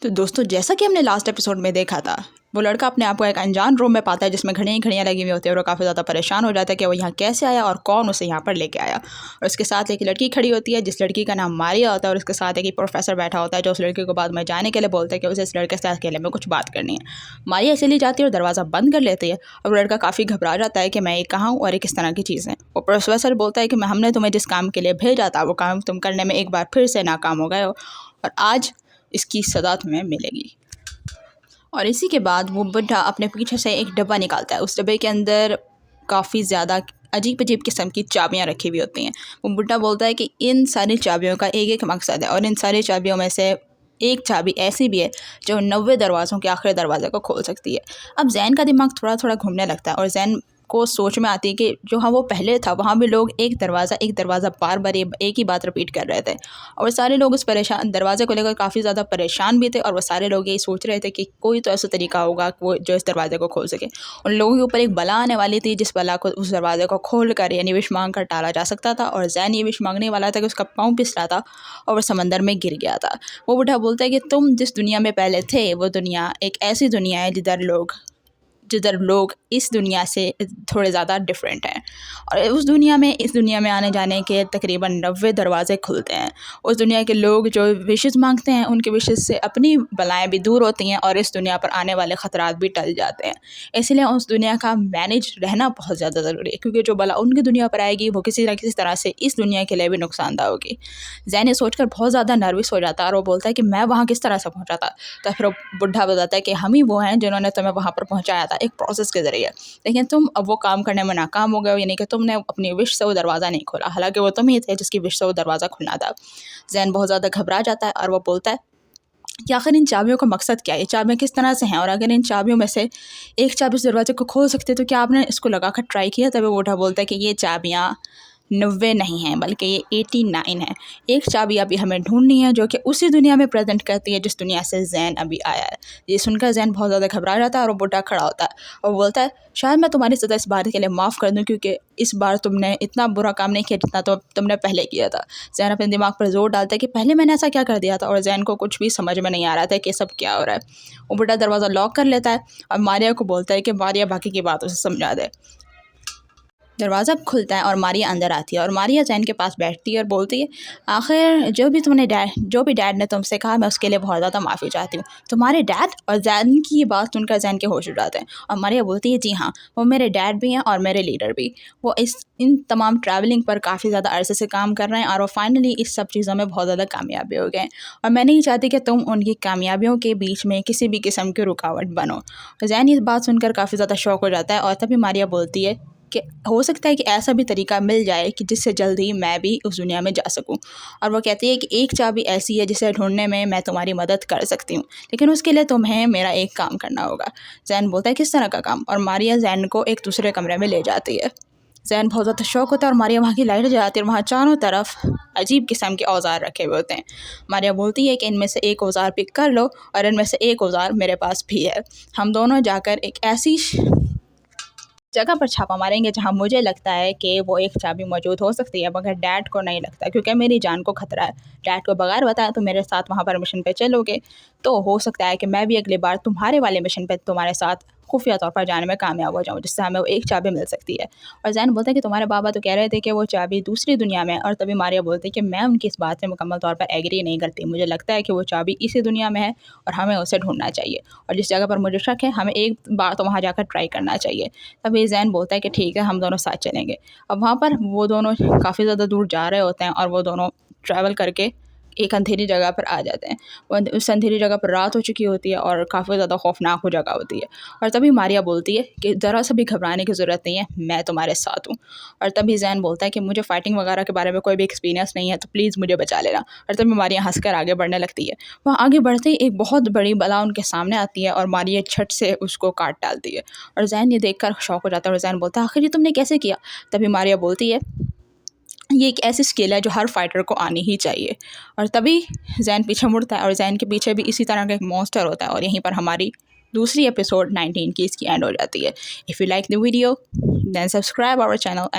तो दोस्तों, जैसा कि हमने लास्ट एपिसोड में देखा था, वो लड़का अपने आप को एक अनजान रूम में पाता है जिसमें घड़ियाँ लगी हुई होती है और वो काफ़ी ज़्यादा परेशान हो जाता है कि वो यहाँ कैसे आया और कौन उसे यहाँ पर लेके आया। और उसके साथ एक लड़की खड़ी होती है जिस लड़की का नाम मारिया होता है, और उसके साथ एक प्रोफेसर बैठा होता है जो उस लड़की को बाद में जाने के लिए बोलता है कि उसे इस लड़के से अकेले में कुछ बात करनी है। मारिया चली जाती है और दरवाज़ा बंद कर लेती है और वो लड़का काफ़ी घबरा जाता है कि मैं ये कहाँ हूँ और ये किस तरह की चीज़ है। वो प्रोफेसर बोलता है कि हमने तुम्हें जिस काम के लिए भेजा था वो काम तुम करने में एक बार फिर से नाकाम हो गए हो और आज इसकी सज़ा तुम्हें मिलेगी। और इसी के बाद वो बुढ़ा अपने पीछे से एक डब्बा निकालता है। उस डब्बे के अंदर काफ़ी ज़्यादा अजीब अजीब किस्म की चाबियाँ रखी हुई होती हैं। वो बुढ़ा बोलता है कि इन सारी चाबियों का एक एक मकसद है और इन सारी चाबियों में से एक चाबी ऐसी भी है जो 90 दरवाज़ों के आखिरी दरवाजे को खोल सकती है। अब जैन का दिमाग थोड़ा थोड़ा घूमने लगता है और जैन को सोच में आती है कि जो हाँ वो पहले था वहाँ भी लोग एक दरवाज़ा बार बार एक ही बात रिपीट कर रहे थे और सारे लोग उस दरवाजे को लेकर काफ़ी ज़्यादा परेशान भी थे और वो सारे लोग यही सोच रहे थे कि कोई तो ऐसा तरीका होगा वो जो इस दरवाजे को खोल सके। उन लोगों के ऊपर एक बला आने वाली थी जिस बला को उस दरवाजे को खोल कर यानी विश मांग कर टाला जा सकता था और जैन ये विश मांगने वाला था कि उसका पाँव फिसला था और वो समंदर में गिर गया था। वो बूढ़ा बोलता है कि तुम जिस दुनिया में पहले थे वो दुनिया एक ऐसी दुनिया है जिधर लोग इस दुनिया से थोड़े ज़्यादा डिफरेंट हैं और इस दुनिया में आने जाने के तकरीबन 90 दरवाज़े खुलते हैं। उस दुनिया के लोग जो विशेस मांगते हैं उनके विशेस से अपनी बलाएं भी दूर होती हैं और इस दुनिया पर आने वाले ख़तरात भी टल जाते हैं। इसलिए उस दुनिया का मैनेज रहना बहुत ज़्यादा ज़रूरी है क्योंकि जो बला उनकी दुनिया पर आएगी वो किसी न किसी तरह से इस दुनिया के लिए भी नुकसानदा होगी। जैन ये सोचकर बहुत ज़्यादा नर्वस हो जाता है और वो बोलता है कि मैं वहाँ किस तरह से पहुँचा था। तो फिर बुढ़ा बताता है कि हम ही वो हैं जिन्होंने तुम्हें वहाँ पर पहुँचाया था एक प्रोसेस के ज़रिए, लेकिन तुम अब वो काम करने में नाकाम हो गए हो, यानी कि तुमने अपनी विश से वो दरवाज़ा नहीं खोला, हालांकि वो तुम ही थे जिसकी विश से वो दरवाज़ा खुलना था। जैन बहुत ज़्यादा घबरा जाता है और वो बोलता है कि आखिर इन चाबियों का मकसद क्या है, ये चाबियाँ किस तरह से हैं और अगर इन चाबियों में से एक चाबी उस दरवाजे को खोल सकते तो क्या आपने इसको लगा कर ट्राई किया। तभी बूढ़ा बोलता है कि ये चाबियाँ 90 नहीं हैं बल्कि ये 89 है। एक चाबी अभी हमें ढूंढनी है जो कि उसी दुनिया में प्रेजेंट करती है जिस दुनिया से जैन अभी आया है। ये सुनकर जैन बहुत ज़्यादा घबरा जाता है और वो बुढ़ा खड़ा होता है और बोलता है शायद मैं तुम्हारी सज़ा इस बात के लिए माफ़ कर दूं क्योंकि इस बार तुमने इतना बुरा काम नहीं किया जितना तो तुमने पहले किया था। जैन अपने दिमाग पर जोर डालता है कि पहले मैंने ऐसा क्या कर दिया था और जैन को कुछ भी समझ में नहीं आ रहा था कि सब क्या हो रहा है। वो बुढ़ा दरवाज़ा लॉक कर लेता है और मारिया को बोलता है कि मारिया बाकी की बात उसे समझा दे। दरवाज़ा खुलता है और मारिया अंदर आती है और मारिया जैन के पास बैठती है और बोलती है आखिर जो भी डैड ने तुमसे कहा मैं उसके लिए बहुत ज़्यादा माफ़ी चाहती हूँ। तुम्हारे डैड? और जैन की ये बात सुनकर जैन के होश उड़ जाते हैं और मारिया बोलती है जी हाँ, वो मेरे डैड भी हैं और मेरे लीडर भी। वो इन तमाम ट्रैवलिंग पर काफ़ी ज़्यादा अरसे से काम कर रहे हैं और वो फाइनली इस सब चीज़ों में बहुत ज़्यादा कामयाबी हो गए और मैं नहीं चाहती कि तुम उनकी कामयाबियों के बीच में किसी भी किस्म की रुकावट बनो। जैन इस बात सुनकर काफ़ी ज़्यादा शौक हो जाता है और तभी मारिया बोलती है कि हो सकता है कि ऐसा भी तरीका मिल जाए कि जिससे जल्दी मैं भी उस दुनिया में जा सकूं। और वो कहती है कि एक चाबी ऐसी है जिसे ढूंढने में मैं तुम्हारी मदद कर सकती हूँ, लेकिन उसके लिए तुम्हें मेरा एक काम करना होगा। जैन बोलता है किस तरह का काम, और मारिया जैन को एक दूसरे कमरे में ले जाती है। जैन बहुत ज़्यादा शौक होता है और मारिया वहाँ की लाइट जलाती है और वहाँ चारों तरफ अजीब किस्म के औजार रखे हुए होते हैं। मारिया बोलती है कि इनमें से एक औजार पिक कर लो और इनमें से एक औजार मेरे पास भी है। हम दोनों जाकर एक ऐसी जगह पर छापा मारेंगे जहां मुझे लगता है कि वो एक चाबी मौजूद हो सकती है, मगर डैड को नहीं लगता क्योंकि मेरी जान को खतरा है। डैड को बगैर बताया तो मेरे साथ वहां पर मिशन पे चलोगे तो हो सकता है कि मैं भी अगली बार तुम्हारे वाले मिशन पे तुम्हारे साथ खुफिया तौर पर जाने में कामयाब हो जाऊँ, जिससे हमें वो एक चाबी मिल सकती है। और जैन बोलते हैं कि तुम्हारे बाबा तो कह रहे थे कि वो चाबी दूसरी दुनिया में है, और तभी मारिया बोलती है कि मैं उनकी इस बात से मुकम्मल तौर पर एग्री नहीं करती। मुझे लगता है कि वो चाबी इसी दुनिया में है और हमें उसे ढूंढना चाहिए, और जिस जगह पर मुझे शक है हमें एक बार तो वहाँ जाकर ट्राई करना चाहिए। तभी जैन बोलता है कि ठीक है, हम दोनों साथ चलेंगे। अब वहाँ पर वो दोनों काफ़ी ज़्यादा दूर जा रहे होते हैं और वो दोनों ट्रैवल करके एक अंधेरी जगह पर आ जाते हैं। उस अंधेरी जगह पर रात हो चुकी होती है और काफ़ी ज़्यादा खौफनाक वो जगह होती है। और तभी मारिया बोलती है कि ज़रा सा भी घबराने की ज़रूरत नहीं है, मैं तुम्हारे साथ हूँ। और तभी जैन बोलता है कि मुझे फ़ाइटिंग वगैरह के बारे में कोई भी एक्सपीरियंस नहीं है, तो प्लीज़ मुझे बचा लेना। और तभी मारिया हंसकर आगे बढ़ने लगती है। वहाँ आगे बढ़ते ही एक बहुत बड़ी बला उनके सामने आती है और मारिया छट से उसको काट डालती है। और जैन ये देखकर शौक हो जाता है और जैन बोलता है आखिर ये तुमने कैसे किया। तभी मारिया बोलती है ये एक ऐसी स्किल है जो हर फाइटर को आनी ही चाहिए। और तभी जैन पीछे मुड़ता है और जैन के पीछे भी इसी तरह का एक मॉन्स्टर होता है। और यहीं पर हमारी दूसरी एपिसोड 19 की इसकी एंड हो जाती है। If you like the video then subscribe our channel.